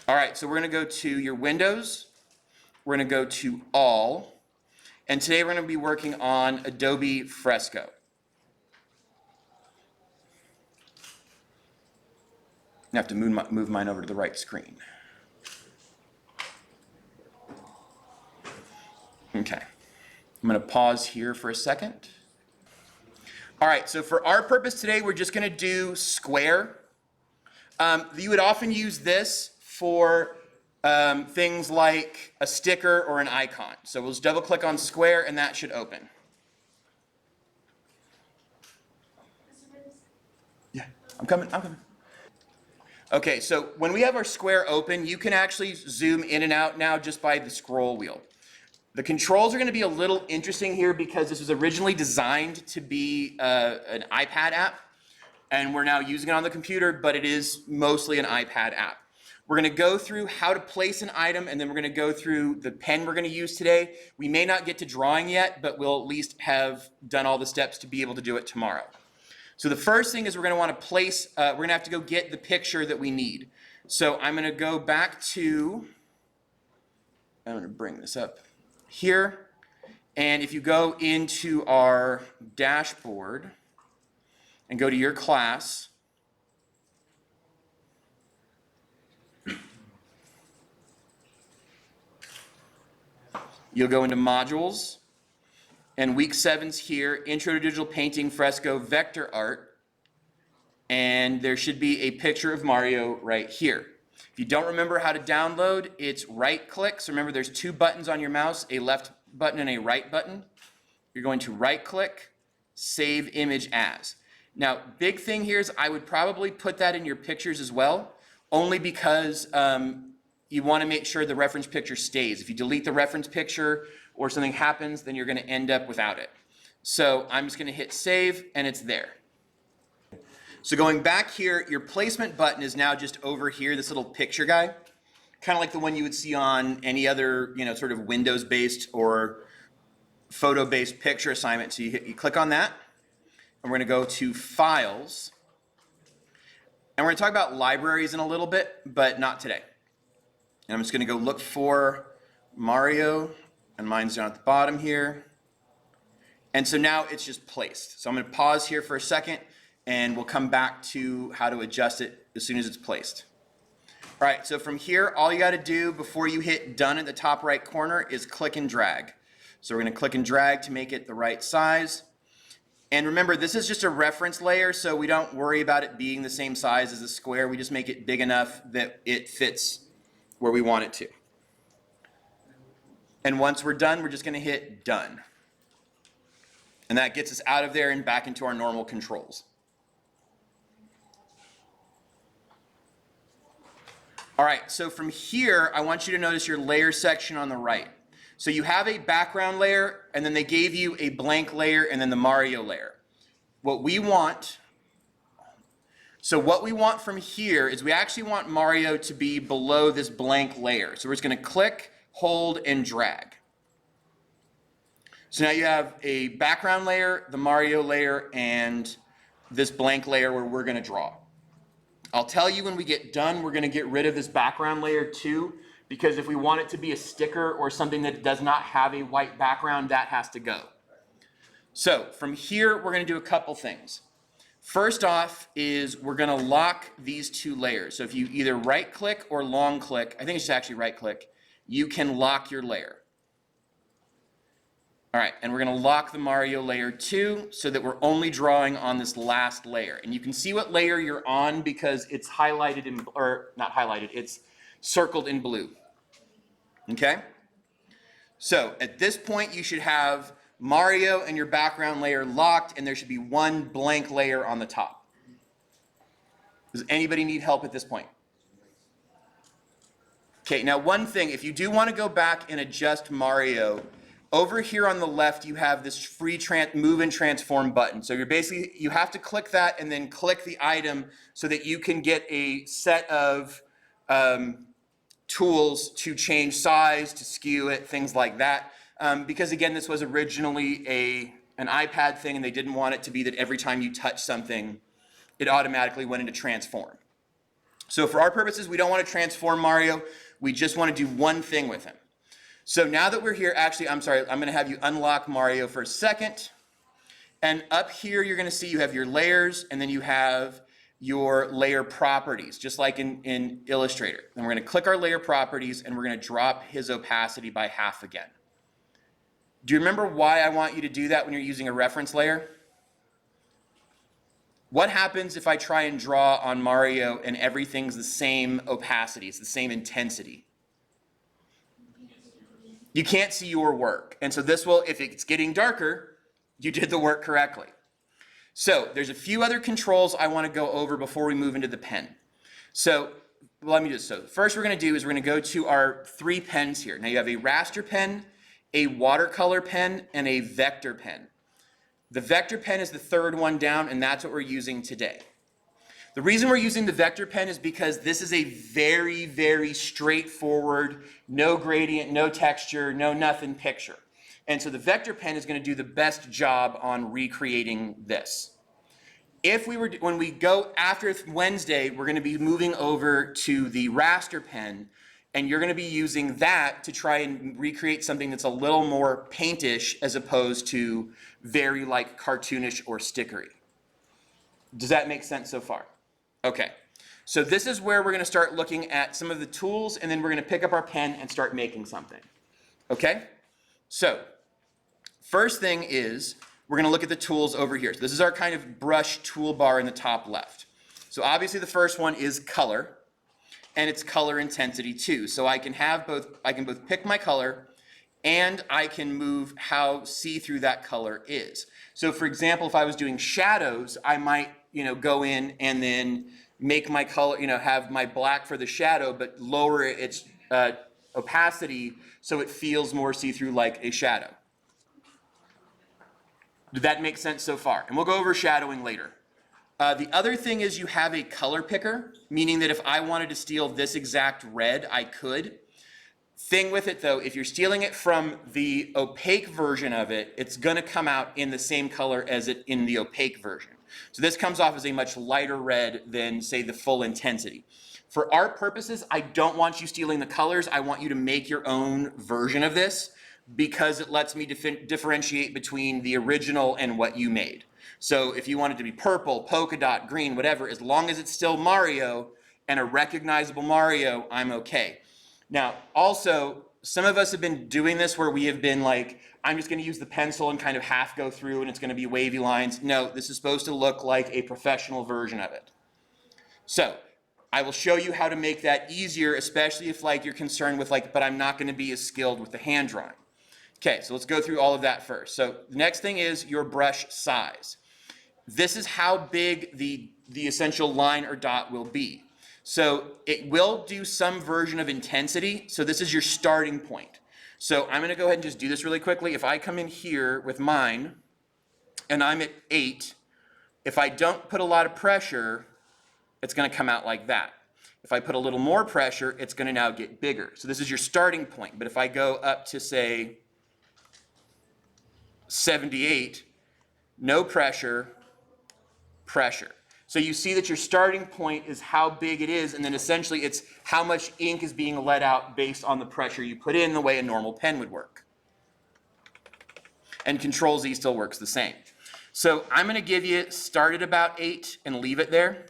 All right, so we're going to go to your Windows. We're going to go to All. And today we're going to be working on Adobe Fresco. I have to move mine over to the right screen. Okay. I'm going to pause here for a second. All right, so for our purpose today, we're just going to do square. You would often use this for things like a sticker or an icon. So we'll just double click on square and that should open. Yeah, I'm coming. Okay, so when we have our square open, you can actually zoom in and out now just by the scroll wheel. The controls are going to be a little interesting here because this was originally designed to be an iPad app, and we're now using it on the computer, but it is mostly an iPad app. We're going to go through how to place an item, and then we're going to go through the pen we're going to use today. We may not get to drawing yet, but we'll at least have done all the steps to be able to do it tomorrow. So the first thing is we're going to want to place, we're going to have to go get the picture that we need. So I'm going to go back to, I'm going to bring this up here, and if you go into our dashboard and go to your class, you'll go into modules, and week 7's here, Intro to Digital Painting, Fresco, Vector Art, and there should be a picture of Mario right here. If you don't remember how to download, it's right click. So remember there's two buttons on your mouse, a left button and a right button. You're going to right click, save image as. Now, big thing here is I would probably put that in your pictures as well, only because you want to make sure the reference picture stays. If you delete the reference picture or something happens, then you're going to end up without it. So I'm just going to hit save and it's there. So going back here, your placement button is now just over here, this little picture guy, kind of like the one you would see on any other, sort of Windows-based or photo-based picture assignment. So you click on that, and we're going to go to Files, and we're going to talk about libraries in a little bit, but not today. And I'm just going to go look for Mario, and mine's down at the bottom here. And so now it's just placed. So I'm going to pause here for a second, and we'll come back to how to adjust it as soon as it's placed. All right, so from here, all you got to do before you hit done at the top right corner is click and drag. So we're going to click and drag to make it the right size. And remember, this is just a reference layer, so we don't worry about it being the same size as the square. We just make it big enough that it fits where we want it to. And once we're done, we're just going to hit done. And that gets us out of there and back into our normal controls. All right, so from here, I want you to notice your layer section on the right. So you have a background layer, and then they gave you a blank layer, and then the Mario layer. What we want from here is we actually want Mario to be below this blank layer. So we're just going to click, hold, and drag. So now you have a background layer, the Mario layer, and this blank layer where we're going to draw. I'll tell you when we get done, we're going to get rid of this background layer too, because if we want it to be a sticker or something that does not have a white background, that has to go. So from here, we're going to do a couple things. First off is we're going to lock these two layers. So if you either right click or long click, I think it's actually right click, you can lock your layer. All right, and we're going to lock the Mario layer too, so that we're only drawing on this last layer. And you can see what layer you're on because it's highlighted in, or not highlighted, it's circled in blue. Okay? So at this point, you should have Mario and your background layer locked, and there should be one blank layer on the top. Does anybody need help at this point? Okay, now one thing, if you do want to go back and adjust Mario, over here on the left, you have this free move and transform button. So you have to click that and then click the item so that you can get a set of tools to change size, to skew it, things like that. Because again, this was originally an iPad thing, and they didn't want it to be that every time you touch something, it automatically went into transform. So for our purposes, we don't want to transform Mario. We just want to do one thing with him. So now that we're here, actually, I'm sorry, I'm going to have you unlock Mario for a second. And up here, you're going to see you have your layers, and then you have your layer properties, just like in Illustrator. And we're going to click our layer properties, and we're going to drop his opacity by half again. Do you remember why I want you to do that when you're using a reference layer? What happens if I try and draw on Mario and everything's the same opacity, it's the same intensity? You can't see your work. And so this will, if it's getting darker, you did the work correctly. So there's a few other controls I want to go over before we move into the pen. So let me just, so first we're going to do is we're going to go to our 3 pens here. Now you have a raster pen, a watercolor pen, and a vector pen. The vector pen is the 3rd one down, and that's what we're using today. The reason we're using the vector pen is because this is a very, very straightforward, no gradient, no texture, no nothing picture. And so the vector pen is going to do the best job on recreating this. If we were, when we go after Wednesday, we're going to be moving over to the raster pen, and you're going to be using that to try and recreate something that's a little more paintish as opposed to very like cartoonish or stickery. Does that make sense so far? Okay, so this is where we're going to start looking at some of the tools, and then we're going to pick up our pen and start making something. Okay, so first thing is we're going to look at the tools over here. So this is our kind of brush toolbar in the top left. So obviously the first one is color, and it's color intensity too. So I can have both, I can both pick my color and I can move how see-through that color is. So for example, if I was doing shadows, I might, go in and then make my color, have my black for the shadow, but lower its opacity so it feels more see-through like a shadow. Did that make sense so far? And we'll go over shadowing later. The other thing is you have a color picker, meaning that if I wanted to steal this exact red, I could. Thing with it though, if you're stealing it from the opaque version of it, it's going to come out in the same color as it in the opaque version. So this comes off as a much lighter red than, say, the full intensity. For art purposes, I don't want you stealing the colors. I want you to make your own version of this because it lets me differentiate between the original and what you made. So if you want it to be purple, polka dot, green, whatever, as long as it's still Mario and a recognizable Mario, I'm okay. Now, also, some of us have been doing this where we have been like, I'm just going to use the pencil and kind of half go through and it's going to be wavy lines. No, this is supposed to look like a professional version of it. So I will show you how to make that easier, especially if like you're concerned with like, but I'm not going to be as skilled with the hand drawing. Okay, so let's go through all of that first. So the next thing is your brush size. This is how big the essential line or dot will be. So it will do some version of intensity. So this is your starting point. So I'm going to go ahead and just do this really quickly. If I come in here with mine and I'm at 8, if I don't put a lot of pressure, it's going to come out like that. If I put a little more pressure, it's going to now get bigger. So this is your starting point. But if I go up to, say, 78, no pressure, pressure. So you see that your starting point is how big it is, and then essentially it's how much ink is being let out based on the pressure you put in, the way a normal pen would work. And Control-Z still works the same. So I'm going to give you start at about 8 and leave it there.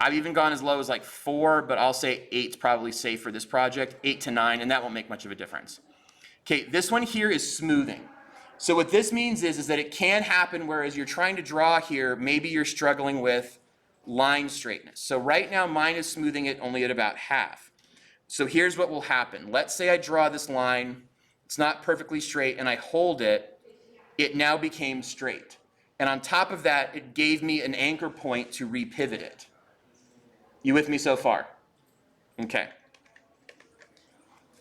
I've even gone as low as like 4, but I'll say 8's probably safe for this project, 8 to 9, and that won't make much of a difference. Okay, this one here is smoothing. So what this means is that it can happen whereas you're trying to draw here, maybe you're struggling with line straightness. So right now mine is smoothing it only at about half. So here's what will happen. Let's say I draw this line, it's not perfectly straight, and I hold it, it now became straight. And on top of that, it gave me an anchor point to repivot it. You with me so far? Okay.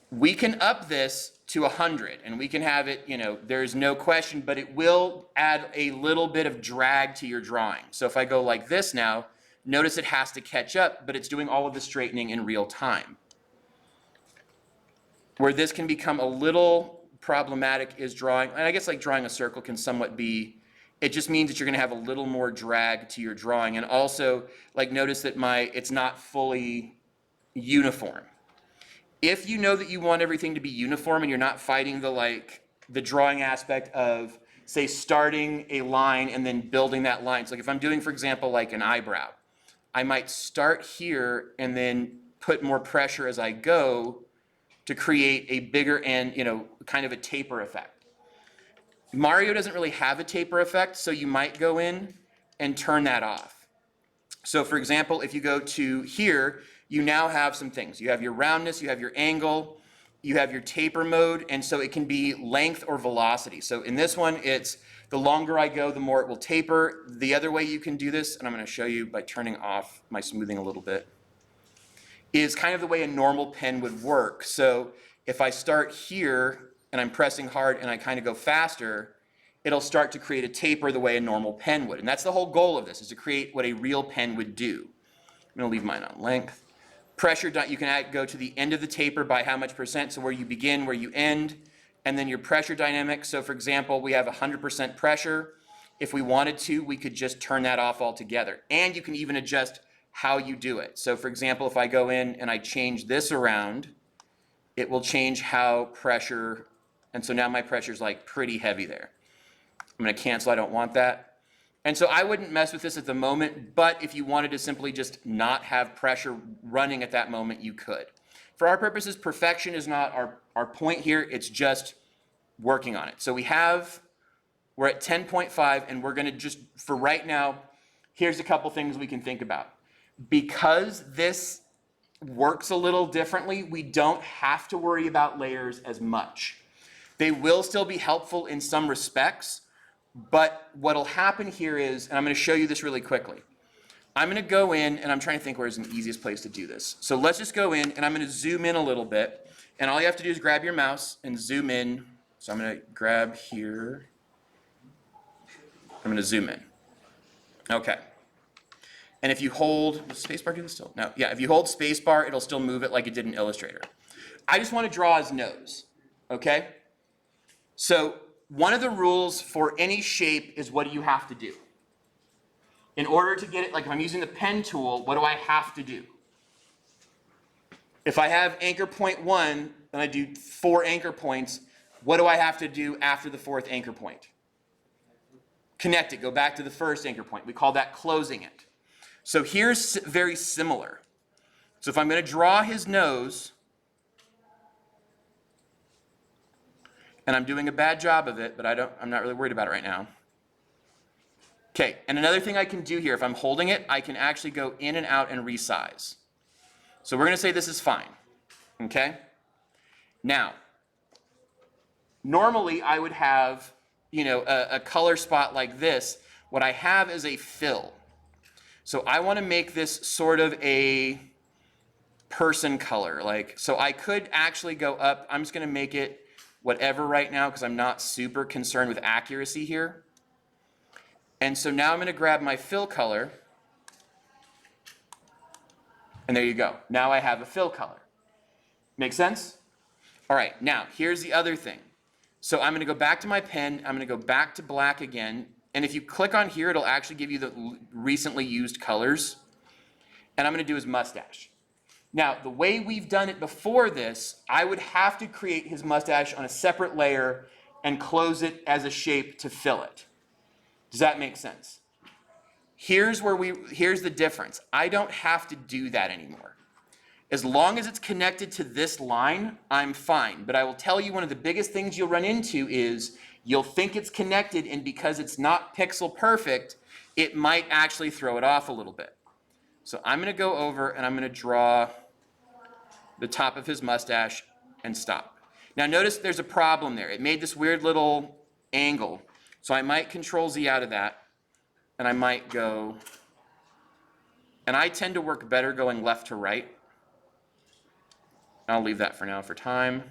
We can up this to 100 and we can have it, there's no question, but it will add a little bit of drag to your drawing. So if I go like this now, notice it has to catch up, but it's doing all of the straightening in real time. Where this can become a little problematic is drawing, and I guess like drawing a circle can somewhat be It just means that you're gonna have a little more drag to your drawing. And also, like, notice that it's not fully uniform. If you know that you want everything to be uniform and you're not fighting the drawing aspect of, say, starting a line and then building that line. So like if I'm doing, for example, like an eyebrow, I might start here and then put more pressure as I go to create a bigger and, kind of a taper effect. Mario doesn't really have a taper effect, so you might go in and turn that off. So for example, if you go to here, you now have some things. You have your roundness, you have your angle, you have your taper mode, and so it can be length or velocity. So in this one, it's the longer I go, the more it will taper. The other way you can do this, and I'm going to show you by turning off my smoothing a little bit, is kind of the way a normal pen would work. So if I start here and I'm pressing hard and I kind of go faster, it'll start to create a taper the way a normal pen would. And that's the whole goal of this, is to create what a real pen would do. I'm going to leave mine on length. Pressure, you can go to the end of the taper by how much percent, so where you begin, where you end, and then your pressure dynamic. So for example, we have 100% pressure. If we wanted to, we could just turn that off altogether. And you can even adjust how you do it. So for example, if I go in and I change this around, it will change how pressure, and so now my pressure is like pretty heavy there. I'm going to cancel, I don't want that. And so I wouldn't mess with this at the moment, but if you wanted to simply just not have pressure running at that moment, you could. For our purposes, perfection is not our point here, it's just working on it. So we're at 10.5, and we're going to just, for right now, here's a couple things we can think about. Because this works a little differently, we don't have to worry about layers as much. They will still be helpful in some respects, but what'll happen here is, and I'm going to show you this really quickly. I'm going to go in, and I'm trying to think where's the easiest place to do this. So let's just go in, and I'm going to zoom in a little bit, and all you have to do is grab your mouse and zoom in. So I'm going to grab here. I'm going to zoom in. Okay. And if you hold, does spacebar do this still? No. Yeah, if you hold spacebar, it'll still move it like it did in Illustrator. I just want to draw his nose. Okay? So one of the rules for any shape is, what do you have to do? In order to get it, like if I'm using the pen tool, what do I have to do? If I have anchor point 1, and I do 4 anchor points, what do I have to do after the 4th anchor point? Connect it, go back to the 1st anchor point. We call that closing it. So here's very similar. So if I'm going to draw his nose, and I'm doing a bad job of it, but I'm not really worried about it right now. Okay, and another thing I can do here, if I'm holding it, I can actually go in and out and resize. So we're going to say this is fine, okay? Now, normally I would have, a color spot like this. What I have is a fill. So I want to make this sort of a person color. So I could actually go up. I'm just going to make it whatever right now because I'm not super concerned with accuracy here. And so now I'm going to grab my fill color. And there you go. Now I have a fill color. Make sense? All right, now here's the other thing. So I'm going to go back to my pen. I'm going to go back to black again. And if you click on here, it'll actually give you the recently used colors. And I'm going to do his mustache. Now, the way we've done it before this, I would have to create his mustache on a separate layer and close it as a shape to fill it. Does that make sense? Here's the difference. I don't have to do that anymore. As long as it's connected to this line, I'm fine. But I will tell you, one of the biggest things you'll run into is you'll think it's connected, and because it's not pixel perfect, it might actually throw it off a little bit. So I'm going to go over and I'm going to draw the top of his mustache and stop. Now notice there's a problem there. It made this weird little angle. So I might Control Z out of that, and I might go, and I tend to work better going left to right. I'll leave that for now for time.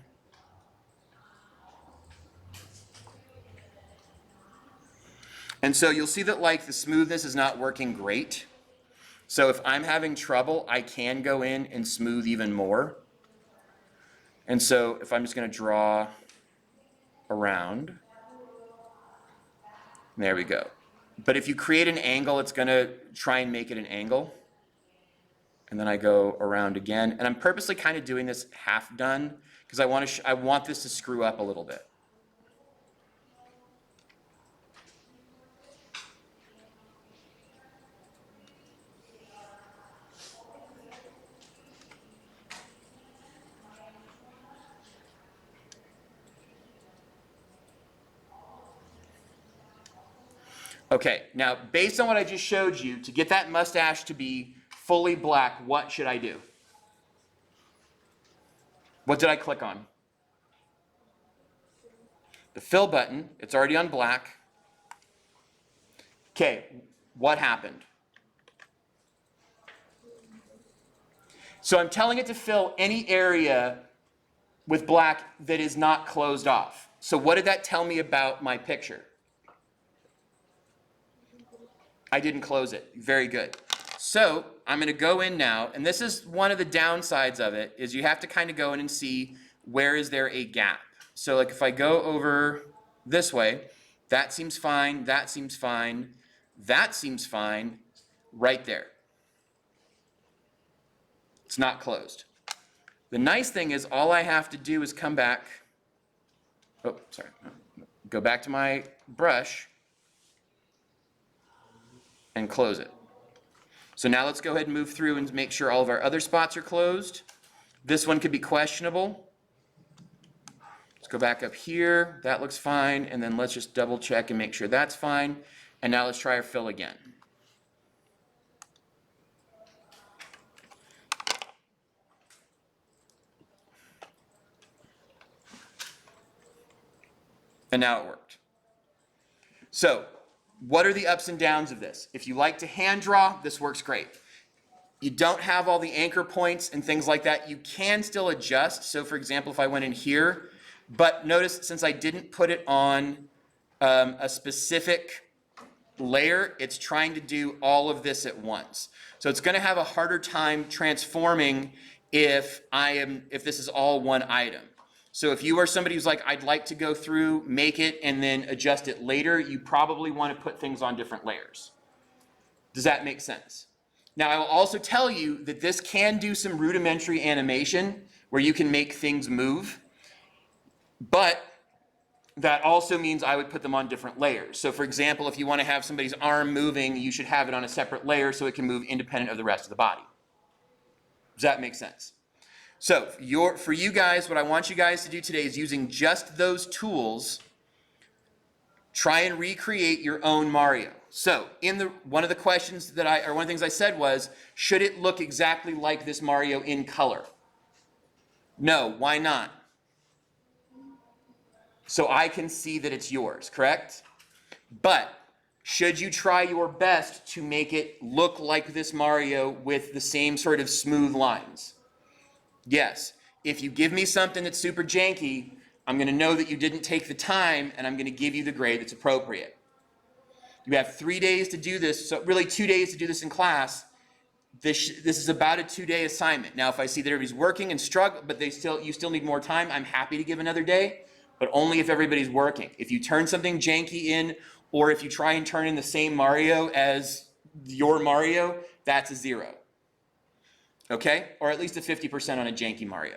And so you'll see that the smoothness is not working great. So if I'm having trouble, I can go in and smooth even more. And so if I'm just going to draw around, there we go. But if you create an angle, it's gonna try and make it an angle. And then I go around again. And I'm purposely kind of doing this half done because I want this to screw up a little bit. Okay, now based on what I just showed you, to get that mustache to be fully black, what should I do? What did I click on? The fill button. It's already on black. Okay, what happened? So I'm telling it to fill any area with black that is not closed off. So what did that tell me about my picture? I didn't close it. Very good. So I'm going to go in now, and this is one of the downsides of it, is you have to kind of go in and see where is there a gap. So like if I go over this way, that seems fine, that seems fine, that seems fine, right there. It's not closed. The nice thing is all I have to do is come back, go back to my brush and close it. So now let's go ahead and move through and make sure all of our other spots are closed. This one could be questionable. Let's go back up here. That looks fine. And then let's just double check and make sure that's fine. And now let's try our fill again. And now it worked. So what are the ups and downs of this? If you like to hand draw, this works great. You don't have all the anchor points and things like that. You can still adjust. So for example, if I went in here, but notice since I didn't put it on a specific layer, it's trying to do all of this at once. So it's going to have a harder time transforming if this is all one item. So if you are somebody who's like, I'd like to go through, make it, and then adjust it later, you probably want to put things on different layers. Does that make sense? Now, I will also tell you that this can do some rudimentary animation where you can make things move, but that also means I would put them on different layers. So for example, if you want to have somebody's arm moving, you should have it on a separate layer so it can move independent of the rest of the body. Does that make sense? So for you guys, what I want you guys to do today is using just those tools, try and recreate your own Mario. So one of the questions one of the things I said was, should it look exactly like this Mario in color? No, why not? So I can see that it's yours, correct? But should you try your best to make it look like this Mario with the same sort of smooth lines? Yes. If you give me something that's super janky, I'm going to know that you didn't take the time, and I'm going to give you the grade that's appropriate. You have 3 days to do this, so really 2 days to do this in class. This is about a 2-day assignment. Now, if I see that everybody's working and struggle, but you still need more time, I'm happy to give another day, but only if everybody's working. If you turn something janky in, or if you try and turn in the same Mario as your Mario, that's a 0. Okay? Or at least a 50% on a janky Mario.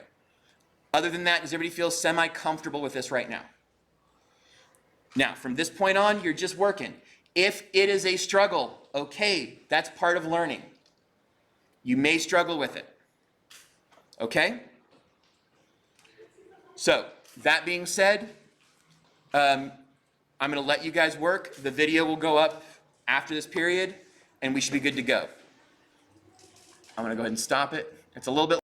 Other than that, does everybody feel semi-comfortable with this right now? Now, from this point on, you're just working. If it is a struggle, okay, that's part of learning. You may struggle with it. Okay? So, that being said, I'm going to let you guys work. The video will go up after this period, and we should be good to go. I'm going to go ahead and stop it. It's a little bit